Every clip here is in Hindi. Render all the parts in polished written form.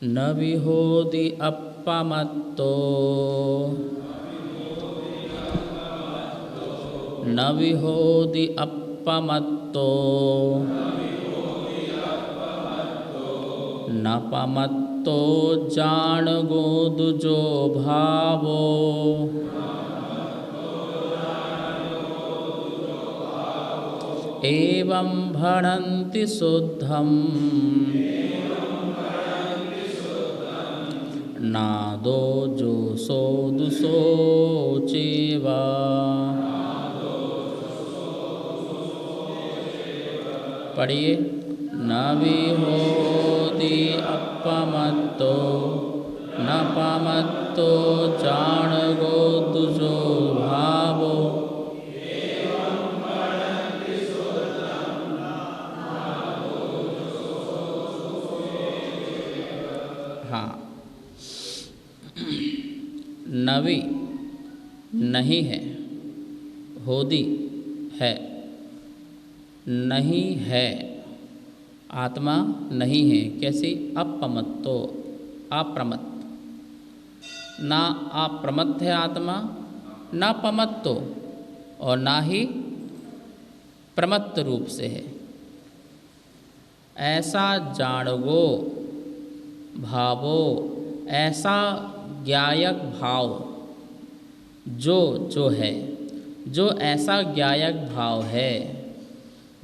न विहोति अपमत्तो न विहोति अपमत्तो न पमत्तो जाणगो दुजो भावो एवं भणन्ति शुद्धम् नादो जो सो दुसो चेवा। पढ़िए। न विहोति अपमत्तो न पमत्तो जाणगो दुजो भावो हाँ। नवी नहीं है, होदी है, नहीं है, आत्मा नहीं है। कैसी? अपमत्तो, अप्रमत्त। ना अप्रमत्त है आत्मा, ना पमत्तो, और ना ही प्रमत्त रूप से है। ऐसा जाणगो भावो, ऐसा ज्ञायक भाव जो है, जो ऐसा ज्ञायक भाव है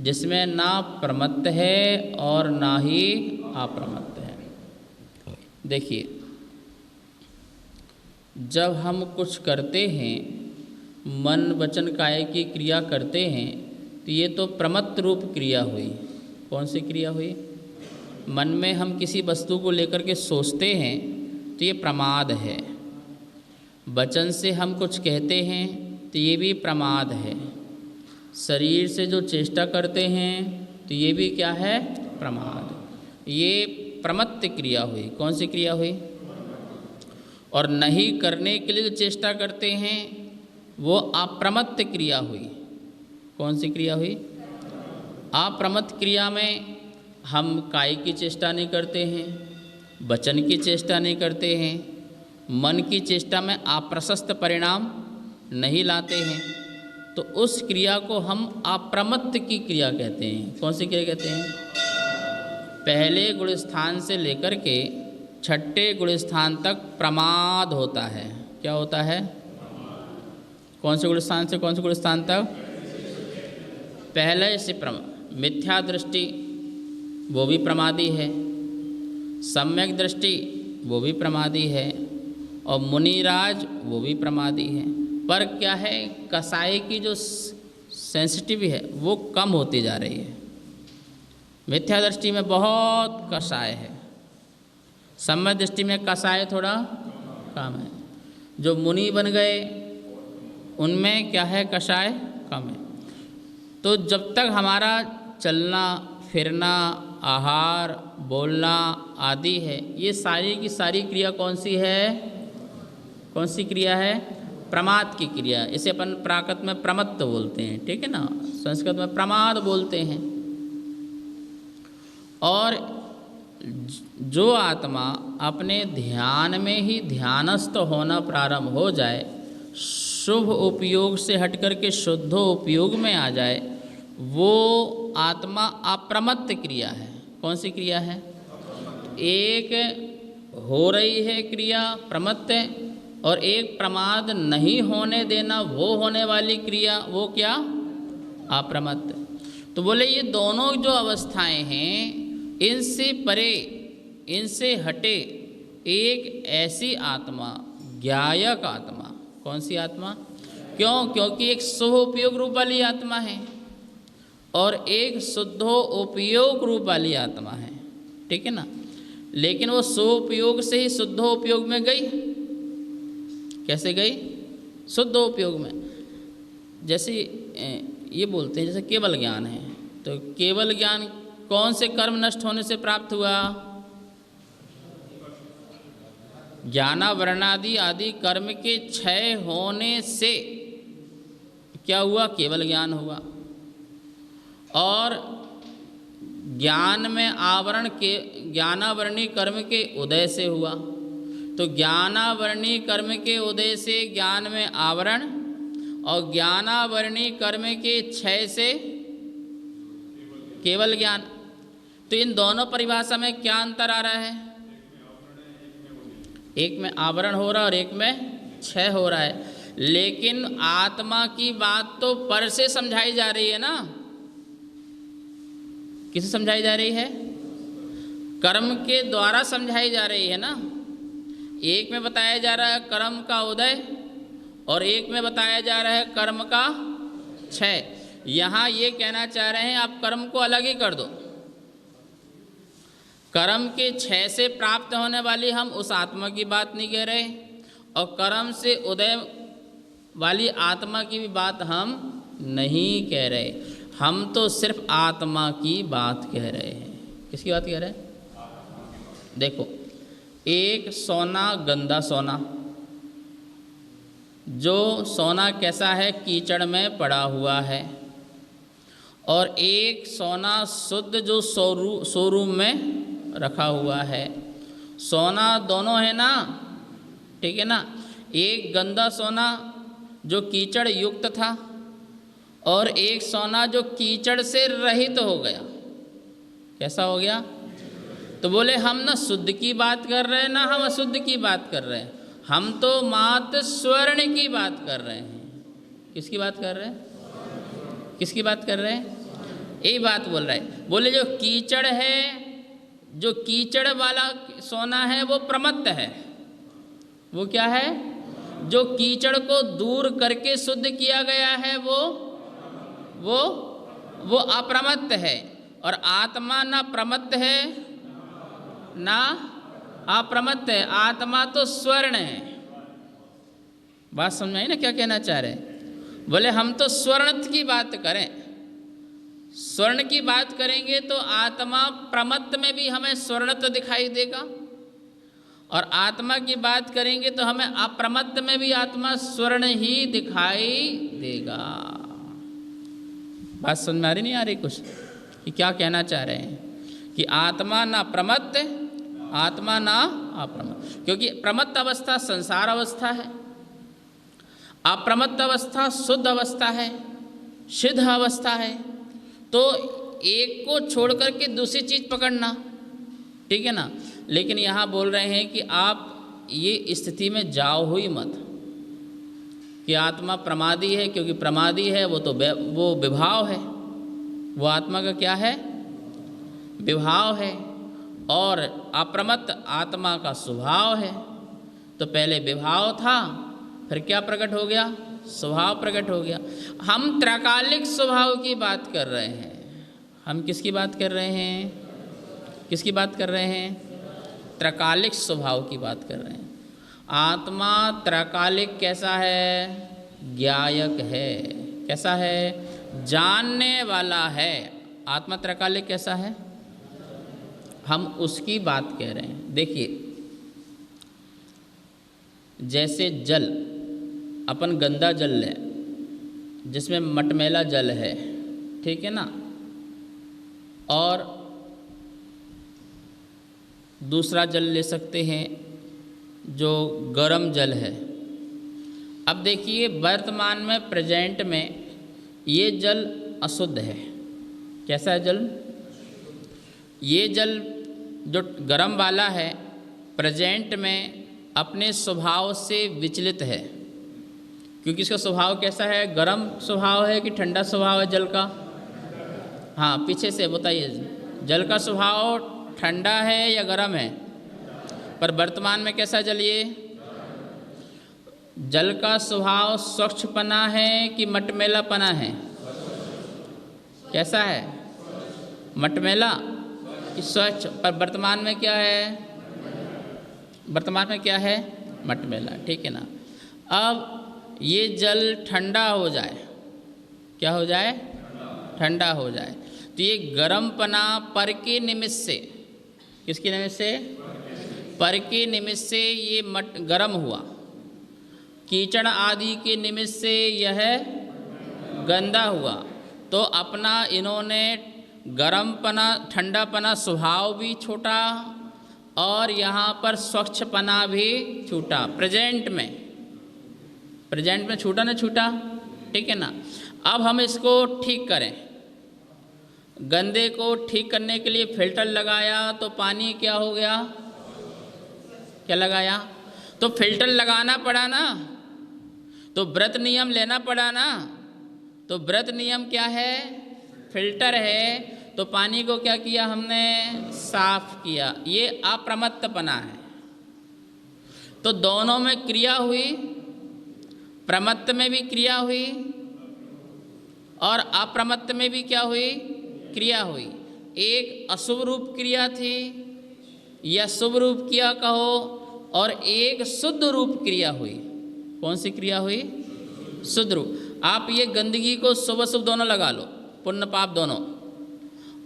जिसमें ना प्रमत्त है और ना ही अप्रमत्त है। देखिए, जब हम कुछ करते हैं, मन वचन काया की क्रिया करते हैं, तो ये तो प्रमत्त रूप क्रिया हुई। कौन सी क्रिया हुई? मन में हम किसी वस्तु को लेकर के सोचते हैं तो ये प्रमाद है। वचन से हम कुछ कहते हैं तो ये भी प्रमाद है। शरीर से जो चेष्टा करते हैं तो ये भी क्या है? प्रमाद। ये प्रमत्त क्रिया हुई। कौन सी क्रिया हुई? और नहीं करने के लिए जो चेष्टा करते हैं वो अप्रमत्त क्रिया हुई। कौन सी क्रिया हुई? अप्रमत्त क्रिया में हम काय की चेष्टा नहीं करते हैं, वचन की चेष्टा नहीं करते हैं, मन की चेष्टा में अप्रशस्त परिणाम नहीं लाते हैं, तो उस क्रिया को हम अप्रमत्त की क्रिया कहते हैं। कौन सी क्रिया कहते हैं? पहले गुण स्थान से लेकर के छठे गुण स्थान तक प्रमाद होता है। क्या होता है? कौन से गुण स्थान से कौन से गुण स्थान तक? पहले से मिथ्या दृष्टि, वो भी प्रमादी है। सम्यक दृष्टि, वो भी प्रमादी है। और मुनिराज, वो भी प्रमादी है। पर क्या है, कसाई की जो सेंसिटिव है वो कम होती जा रही है। मिथ्या दृष्टि में बहुत कसाय है, सम्य दृष्टि में कसाय थोड़ा कम है। जो मुनि बन गए उनमें क्या है? कसाय कम है। तो जब तक हमारा चलना फिरना, आहार, बोलना आदि है, ये सारी की सारी क्रिया कौन सी है? कौन सी क्रिया है? प्रमाद की क्रिया। इसे अपन प्राकृत में प्रमत्त बोलते हैं, ठीक है ना। संस्कृत में प्रमाद बोलते हैं। और जो आत्मा अपने ध्यान में ही ध्यानस्थ होना प्रारंभ हो जाए, शुभ उपयोग से हटकर के शुद्ध उपयोग में आ जाए, वो आत्मा अप्रमत्त क्रिया है। कौन सी क्रिया है? एक हो रही है क्रिया प्रमत्त, और एक प्रमाद नहीं होने देना, वो होने वाली क्रिया, वो क्या? अप्रमत्त। तो बोले ये दोनों जो अवस्थाएं हैं, इनसे परे, इनसे हटे एक ऐसी आत्मा, ज्ञायक आत्मा। कौन सी आत्मा? क्यों? क्योंकि एक शुभ उपयोग रूप वाली आत्मा है और एक शुद्ध उपयोग रूप वाली आत्मा है, ठीक है ना। लेकिन वो शुभ उपयोग से ही शुद्ध उपयोग में गई। कैसे गई? शुद्ध उपयोग में। जैसे ये बोलते हैं, जैसे केवल ज्ञान है, तो केवल ज्ञान कौन से कर्म नष्ट होने से प्राप्त हुआ? ज्ञानावरणादि आदि कर्म के क्षय होने से क्या हुआ? केवल ज्ञान हुआ। और ज्ञान में आवरण के ज्ञानावरणी कर्म के उदय से हुआ। तो ज्ञानावरणी कर्म के उदय से ज्ञान में आवरण, और ज्ञानावरणी कर्म के क्षय से केवल ज्ञान। तो इन दोनों परिभाषा में क्या अंतर आ रहा है? एक में आवरण हो रहा है और एक में क्षय हो रहा है। लेकिन आत्मा की बात तो पर से समझाई जा रही है ना। किसे समझाई जा रही है? कर्म के द्वारा समझाई जा रही है ना। एक में बताया जा रहा है कर्म का उदय और एक में बताया जा रहा है कर्म का क्षय। यहाँ ये कहना चाह रहे हैं आप कर्म को अलग ही कर दो। कर्म के क्षय से प्राप्त होने वाली हम उस आत्मा की बात नहीं कह रहे, और कर्म से उदय वाली आत्मा की भी बात हम नहीं कह रहे। हम तो सिर्फ आत्मा की बात कह रहे हैं। किसकी बात कह रहे हैं? देखो, एक सोना, गंदा सोना, जो सोना कैसा है? कीचड़ में पड़ा हुआ है। और एक सोना शुद्ध जो शोरूम में रखा हुआ है। सोना दोनों है ना, ठीक है ना। एक गंदा सोना जो कीचड़ युक्त था और एक सोना जो कीचड़ से रहित हो गया। कैसा हो गया? तो बोले हम ना शुद्ध की बात कर रहे हैं ना हम अशुद्ध की बात कर रहे हैं। हम तो मात्र स्वर्ण की बात कर रहे हैं। किसकी बात कर रहे हैं? किसकी बात कर रहे हैं? यही बात बोल रहे हैं। बोले जो कीचड़ है, जो कीचड़ वाला सोना है वो प्रमत्त है। वो क्या है? जो कीचड़ को दूर करके शुद्ध किया गया है वो अप्रमत्त है। और आत्मा ना प्रमत्त है ना अप्रमत्त है। आत्मा तो स्वर्ण है। बात समझ में आई ना क्या कहना चाह रहे हैं? बोले हम तो स्वर्ण की बात करें, स्वर्ण की बात करेंगे तो आत्मा प्रमत्त में भी हमें स्वर्णत्व दिखाई देगा, और आत्मा की बात करेंगे तो हमें अप्रमत्त में भी आत्मा स्वर्ण ही दिखाई देगा। बात समझ में आ रही नहीं आ रही कुछ कि क्या कहना चाह रहे हैं? कि आत्मा ना प्रमत्त, आत्मा ना अप्रमत्त। क्योंकि प्रमत्त अवस्था संसार अवस्था है, अप्रमत्त अवस्था शुद्ध अवस्था है, सिद्ध अवस्था है। तो एक को छोड़ करके दूसरी चीज़ पकड़ना, ठीक है ना। लेकिन यहाँ बोल रहे हैं कि आप ये स्थिति में जाओ ही मत कि आत्मा प्रमादी है, क्योंकि प्रमादी है वो विभाव है। वो आत्मा का क्या है? विभाव है। और अप्रमत्त आत्मा का स्वभाव है। तो पहले विभाव था, फिर क्या प्रकट हो गया? स्वभाव प्रकट हो गया। हम त्रैकालिक स्वभाव की बात कर रहे हैं। हम किसकी बात कर रहे हैं? किसकी बात कर रहे हैं? त्रैकालिक स्वभाव की बात कर रहे हैं। आत्मा त्रैकालिक कैसा है? ज्ञायक है। कैसा है? जानने वाला है। आत्मा त्रैकालिक कैसा है? हम उसकी बात कह रहे हैं। देखिए, जैसे जल, अपन गंदा जल लें जिसमें मटमैला जल है, ठीक है ना, और दूसरा जल ले सकते हैं जो गर्म जल है। अब देखिए, वर्तमान में प्रेजेंट में ये जल अशुद्ध है। कैसा है जल? ये जल जो गर्म वाला है प्रेजेंट में अपने स्वभाव से विचलित है, क्योंकि इसका स्वभाव कैसा है? गर्म स्वभाव है कि ठंडा स्वभाव है जल का? हाँ, पीछे से बताइए, जल का स्वभाव ठंडा है या गर्म है? पर वर्तमान में कैसा जल? ये जल का स्वभाव स्वच्छपना है कि मटमैलापना है? कैसा है? मटमैला कि स्वच्छ? पर वर्तमान में क्या है? वर्तमान में क्या है? मटमैला, ठीक है ना। अब ये जल ठंडा हो जाए, क्या हो जाए? ठंडा हो जाए, तो ये गर्मपना पर के निमित्त से, किसके निमित्त से? पर के निमित्त से ये गर्म हुआ। कीचड़ आदि के निमित्त से यह गंदा हुआ। तो अपना इन्होंने गर्मपना ठंडापना स्वभाव भी छोटा और यहाँ पर स्वच्छपना भी छूटा। प्रेजेंट में छूटा ना छूटा, ठीक है ना। अब हम इसको ठीक करें। गंदे को ठीक करने के लिए फिल्टर लगाया तो पानी क्या हो गया, क्या लगाया, तो फिल्टर लगाना पड़ा ना, तो व्रत नियम लेना पड़ा ना। तो व्रत नियम क्या है, फिल्टर है। तो पानी को क्या किया हमने, साफ किया। ये अप्रमत्तपना है। तो दोनों में क्रिया हुई, प्रमत्त में भी क्रिया हुई और अप्रमत्त में भी क्या हुई, क्रिया हुई। एक अशुभ रूप क्रिया थी या शुभ रूप क्रिया कहो, और एक शुद्ध रूप क्रिया हुई। कौन सी क्रिया हुई, शुद्ध रूप। आप ये गंदगी को शुभ अशुभ दोनों लगा लो, पुण्य पाप दोनों,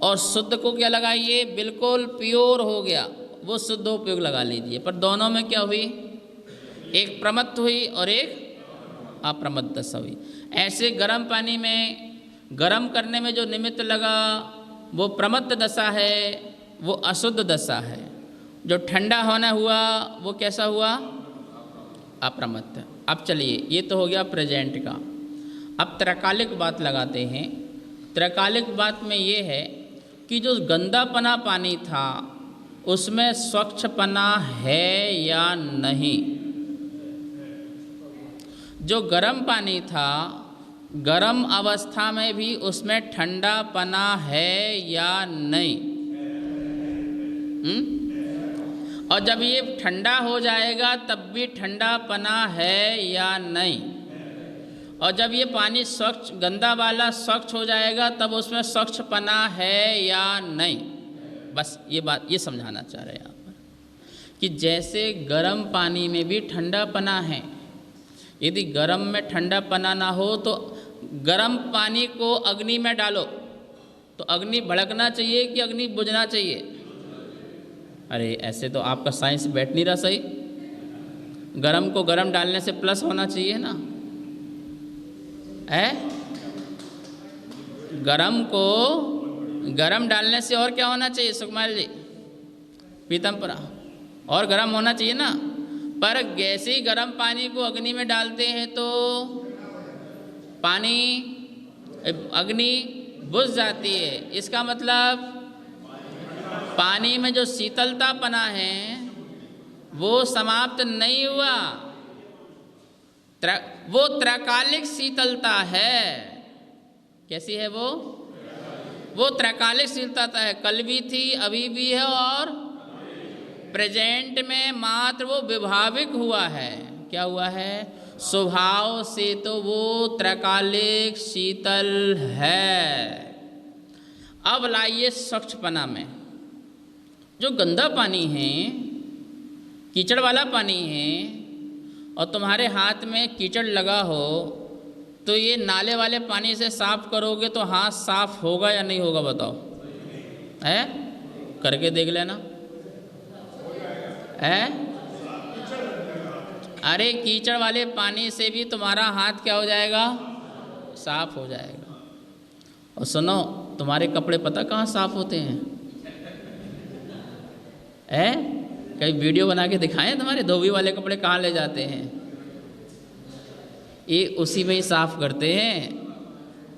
और शुद्ध को क्या लगाइए, बिल्कुल प्योर हो गया वो शुद्ध उपयोग लगा लीजिए। पर दोनों में क्या हुई, एक प्रमत्त हुई और एक अप्रमत्त दशा हुई। ऐसे गर्म पानी में गर्म करने में जो निमित्त लगा वो प्रमत्त दशा है, वो अशुद्ध दशा है। जो ठंडा होना हुआ वो कैसा हुआ, अप्रमत्त। अब चलिए, ये तो हो गया प्रेजेंट का। अब त्रैकालिक बात लगाते हैं। त्रैकालिक बात में ये है कि जो गंदापना पानी था उसमें स्वच्छपना है या नहीं। जो गर्म पानी था, गर्म अवस्था में भी उसमें ठंडापना है या नहीं। और जब ये ठंडा हो जाएगा तब भी ठंडापना है या नहीं। और जब ये पानी स्वच्छ गंदा वाला स्वच्छ हो जाएगा तब उसमें स्वच्छपना है या नहीं। बस ये बात ये समझाना चाह रहे हैं यहाँ पर कि जैसे गर्म पानी में भी ठंडापना है, यदि गर्म में ठंडापना ना हो तो गर्म पानी को अग्नि में डालो तो अग्नि भड़कना चाहिए कि अग्नि बुझना चाहिए। अरे ऐसे तो आपका साइंस बैठ नहीं रहा सही। गरम को गरम डालने से प्लस होना चाहिए ना, है? गरम को गरम डालने से और क्या होना चाहिए सुकुमार जी, पीतमपुरा, और गरम होना चाहिए ना। पर जैसे ही गरम पानी को अग्नि में डालते हैं तो पानी अग्नि बुझ जाती है। इसका मतलब पानी में जो शीतलतापना है वो समाप्त नहीं हुआ, वो त्रैकालिक शीतलता है। कैसी है वो त्रैकालिक शीतलता है। कल भी थी, अभी भी है और प्रेजेंट में मात्र वो विभाविक हुआ है। क्या हुआ है, स्वभाव से तो वो त्रैकालिक शीतल है। अब लाइए स्वच्छपना में। जो गंदा पानी है, कीचड़ वाला पानी है, और तुम्हारे हाथ में कीचड़ लगा हो तो ये नाले वाले पानी से साफ करोगे तो हाथ साफ होगा या नहीं होगा, बताओ? है, करके देख लेना। है, अरे कीचड़ वाले पानी से भी तुम्हारा हाथ क्या हो जाएगा, साफ हो जाएगा। और सुनो, तुम्हारे कपड़े पता कहाँ साफ होते हैं? कई वीडियो बना के दिखाएं तुम्हारे धोबी वाले कपड़े कहाँ ले जाते हैं। ये उसी में ही साफ करते हैं।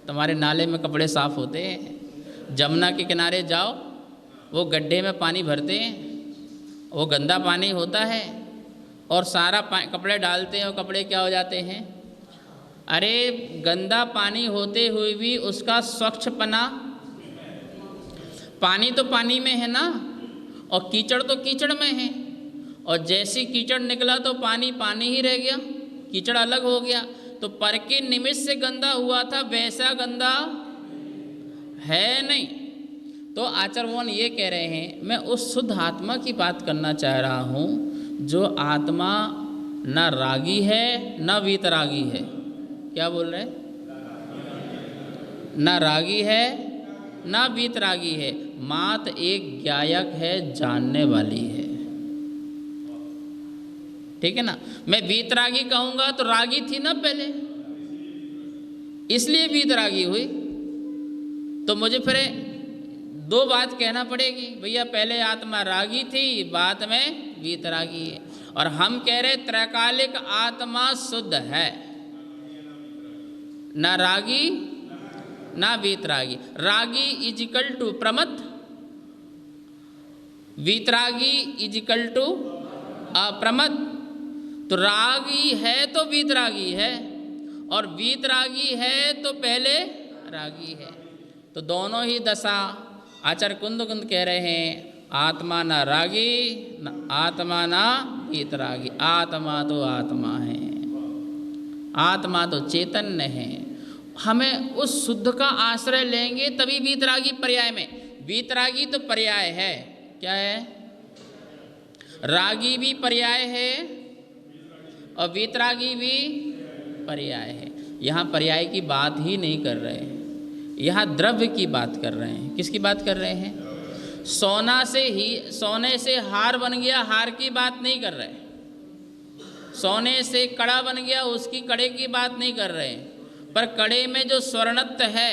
तुम्हारे नाले में कपड़े साफ होते हैं। जमुना के किनारे जाओ, वो गड्ढे में पानी भरते हैं, वो गंदा पानी होता है और सारा कपड़े डालते हैं और कपड़े क्या हो जाते हैं। अरे गंदा पानी होते हुए भी उसका स्वच्छपना, पानी तो पानी में है ना, और कीचड़ तो कीचड़ में है। और जैसी कीचड़ निकला तो पानी पानी ही रह गया, कीचड़ अलग हो गया। तो पर के निमित्त से गंदा हुआ था, वैसा गंदा है नहीं। तो आचार्यगण ये कह रहे हैं, मैं उस शुद्ध आत्मा की बात करना चाह रहा हूँ जो आत्मा न रागी है न वीतरागी है। क्या बोल रहे हैं? न रागी है न वीतरागी है, मात्र एक ज्ञायक है, जानने वाली है। ठीक है ना। मैं वीतरागी कहूँगा तो रागी थी ना पहले, इसलिए वीतरागी हुई। तो मुझे फिर दो बात कहना पड़ेगी भैया, पहले आत्मा रागी थी, बाद में वीतरागी है। और हम कह रहे त्रैकालिक आत्मा शुद्ध है, ना रागी ना वीतरागी। रागी इजिकल टू प्रमत्त, वीतरागी इजिकल टू अप्रमत्त। तो रागी है तो वीतरागी है, और वीतरागी है तो पहले रागी है। तो दोनों ही दशा आचार्य कुंद कह रहे हैं, आत्मा ना रागी न आत्मा ना वीतरागी। आत्मा तो आत्मा है, आत्मा तो चैतन्य है। हमें उस शुद्ध का आश्रय लेंगे तभी वीतरागी पर्याय में। वीतरागी तो पर्याय है, क्या है? रागी भी पर्याय है और वीतरागी भी पर्याय है। यहाँ पर्याय की बात ही नहीं कर रहे हैं, यहाँ द्रव्य की बात कर रहे हैं। किसकी बात कर रहे हैं? सोने से हार बन गया, हार की बात नहीं कर रहे। सोने से कड़ा बन गया, उसकी कड़े की बात नहीं कर रहे। पर कड़े में जो स्वर्णत्व है,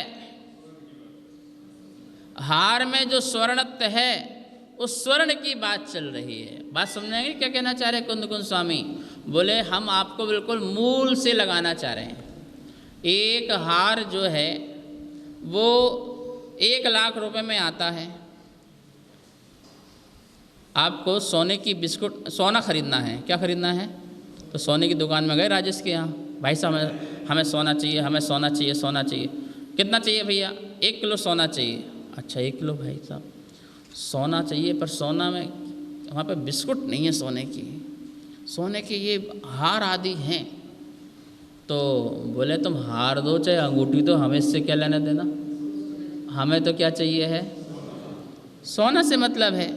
हार में जो स्वर्णत्व है, उस स्वर्ण की बात चल रही है। बात समझेंगे क्या कहना चाह रहे कुंद स्वामी? बोले हम आपको बिल्कुल मूल से लगाना चाह रहे हैं। एक हार जो है वो 1 लाख रुपए में आता है। आपको सोने की बिस्कुट, सोना खरीदना है, क्या खरीदना है? तो सोने की दुकान में गए राजेश के यहाँ, भाई साहब हमें सोना चाहिए, हमें सोना चाहिए, सोना चाहिए। कितना चाहिए भैया? 1 किलो सोना चाहिए। अच्छा 1 किलो भाई साहब सोना चाहिए, पर सोना में वहाँ पे बिस्कुट नहीं है सोने की, सोने के ये हार आदि हैं। तो बोले तुम हार दो चाहे अंगूठी दो, हमें इससे क्या लेना देना, हमें तो क्या चाहिए है? सोना से मतलब है।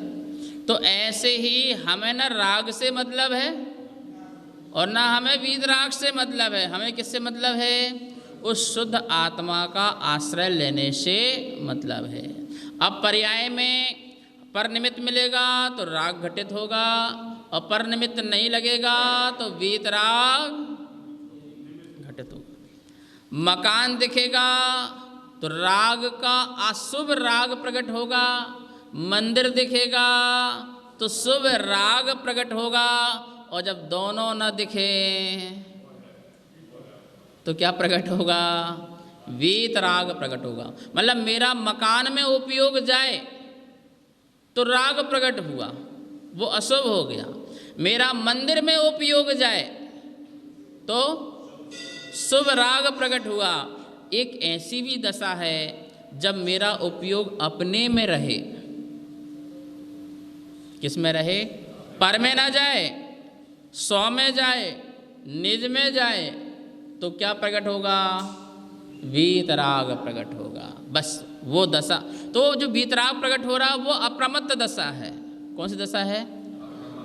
तो ऐसे ही हमें ना राग से मतलब है और ना हमें वीतराग से मतलब है। हमें किससे मतलब है? उस शुद्ध आत्मा का आश्रय लेने से मतलब है। अब पर्याय में पर निमित्त मिलेगा तो राग घटित होगा, और पर निमित्त नहीं लगेगा तो वीतराग घटित होगा। मकान दिखेगा तो राग का अशुभ राग प्रकट होगा, मंदिर दिखेगा तो शुभ राग प्रकट होगा। और जब दोनों न दिखे तो क्या प्रकट होगा? वीतराग प्रकट होगा। मतलब मेरा मकान में उपयोग जाए तो राग प्रकट हुआ, वो अशुभ हो गया। मेरा मंदिर में उपयोग जाए तो शुभ राग प्रकट हुआ। एक ऐसी भी दशा है जब मेरा उपयोग अपने में रहे। किस में रहे? पर में ना जाए, सौ में जाए, निज में जाए, तो क्या प्रकट होगा? वीतराग प्रकट होगा। बस वो दशा। तो जो वीतराग प्रकट हो रहा वो अप्रमत्त दशा है। कौन सी दशा है?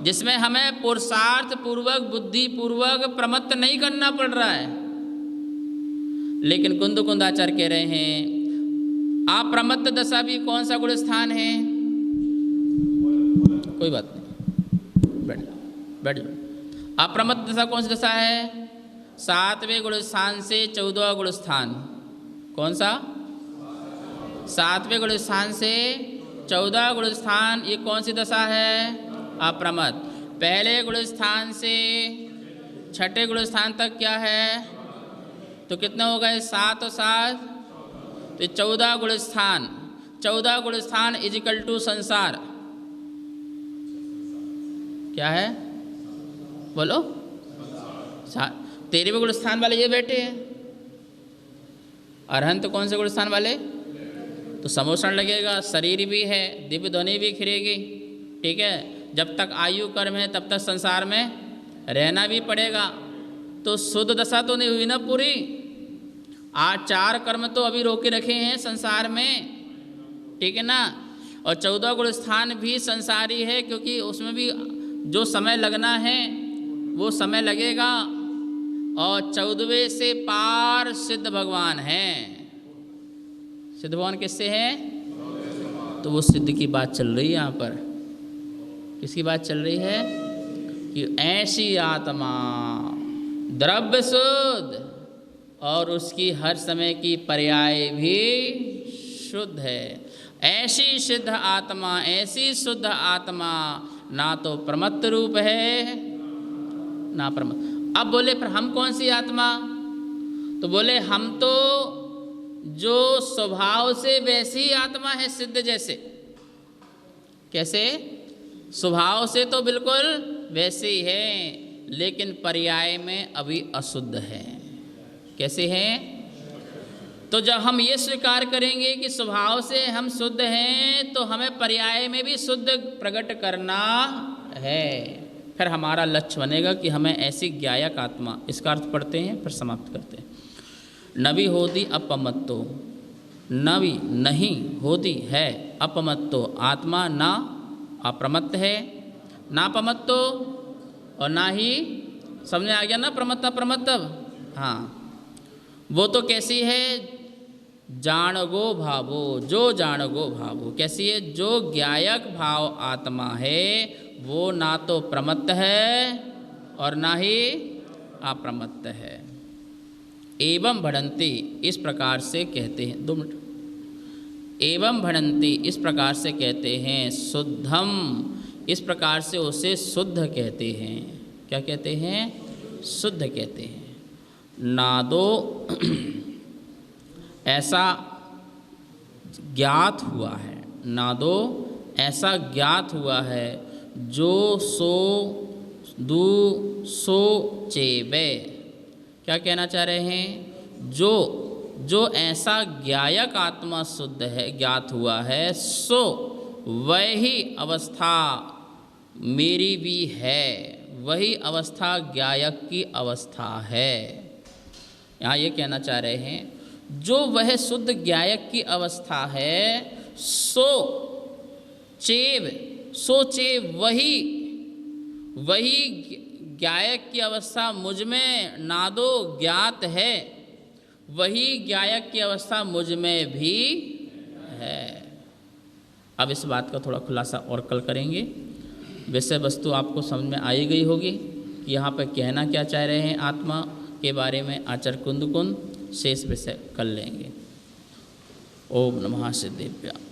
जिसमें हमें पुरुषार्थ पूर्वक, बुद्धि पूर्वक प्रमत्त नहीं करना पड़ रहा है। लेकिन कुंदाचार्य कह रहे हैं अप्रमत्त दशा भी कौन सा गुण स्थान है? कोई बात नहीं, बैठ जाओ। अप्रमत्त दशा कौन सी दशा है? 7वें गुण स्थान से 14वां गुण स्थान। कौन सा? 7वें गुण स्थान से 14वां गुण स्थान। ये कौन सी दशा है? अप्रमत्त। पहले गुण स्थान से 6ठे गुण स्थान तक क्या है? तो कितने हो गए? 7 और 7, तो 14 गुण स्थान। 14 गुण स्थान इजिकल टू संसार। क्या है? बोलो। 13वें गुण स्थान वाले ये बैठे हैं। अरहंत कौन से गुण स्थान वाले? तो समोषण लगेगा, शरीर भी है, दिव्य ध्वनि भी खिलेगी। ठीक है, जब तक आयु कर्म है तब तक संसार में रहना भी पड़ेगा। तो शुद्ध दशा तो नहीं हुई ना पूरी। आज 4 कर्म तो अभी रोके रखे हैं संसार में, ठीक है ना। और 14 गुण स्थान भी संसारी है, क्योंकि उसमें भी जो समय लगना है वो समय लगेगा। और 14वें से पार सिद्ध भगवान हैं। सिद्ध भगवान किससे हैं? तो वो सिद्ध की बात चल रही है यहाँ पर। किसकी बात चल रही है? कि ऐसी आत्मा द्रव्य शुद्ध और उसकी हर समय की पर्याय भी शुद्ध है। ऐसी सिद्ध आत्मा, ऐसी शुद्ध आत्मा ना तो प्रमत्त रूप है ना प्रमत्त। अब बोले पर हम कौन सी आत्मा? तो बोले हम तो जो स्वभाव से वैसी आत्मा है सिद्ध जैसे। कैसे? स्वभाव से तो बिल्कुल वैसे ही है, लेकिन पर्याय में अभी अशुद्ध है। कैसे है? तो जब हम ये स्वीकार करेंगे कि स्वभाव से हम शुद्ध हैं, तो हमें पर्याय में भी शुद्ध प्रकट करना है। फिर हमारा लक्ष्य बनेगा कि हमें ऐसी ज्ञायक आत्मा, इसका अर्थ पढ़ते हैं फिर समाप्त करते हैं। नवि होती अपमत्तो, नवि नहीं होती है अपमत्तो, आत्मा ना अप्रमत्त है, ना अपमत्तो और ना ही, समझ आ गया ना प्रमत्त अप्रमत्त। हाँ, वो तो कैसी है? जाणगो भावो, जो जाणगो भावो। कैसी है? जो ज्ञायक भाव आत्मा है वो ना तो प्रमत्त है और ना ही अप्रमत्त है। एवं भणन्ति, इस प्रकार से कहते हैं, 2 मिनट। एवं भणन्ति, इस प्रकार से कहते हैं, शुद्धम, इस प्रकार से उसे शुद्ध कहते हैं। क्या कहते हैं? शुद्ध कहते हैं। नादो ऐसा ज्ञात हुआ है, नादो ऐसा ज्ञात हुआ है, जो सो दू सो चेबे। क्या कहना चाह रहे हैं? जो ऐसा ज्ञायक आत्मा शुद्ध है, ज्ञात हुआ है, सो वही अवस्था मेरी भी है, वही अवस्था ज्ञायक की अवस्था है। यहाँ ये कहना चाह रहे हैं, जो वह शुद्ध ज्ञायक की अवस्था है, सो चेव वही ज्ञायक की अवस्था मुझ में नादो ज्ञात है, वही ज्ञायक की अवस्था मुझ में भी है। अब इस बात का थोड़ा खुलासा और कल करेंगे। विषय वस्तु आपको समझ में आई गई होगी कि यहाँ पर कहना क्या चाह रहे हैं आत्मा के बारे में। आचार्य कुंद शेष विषय कर लेंगे। ओम नमः सिद्धेभ्यः।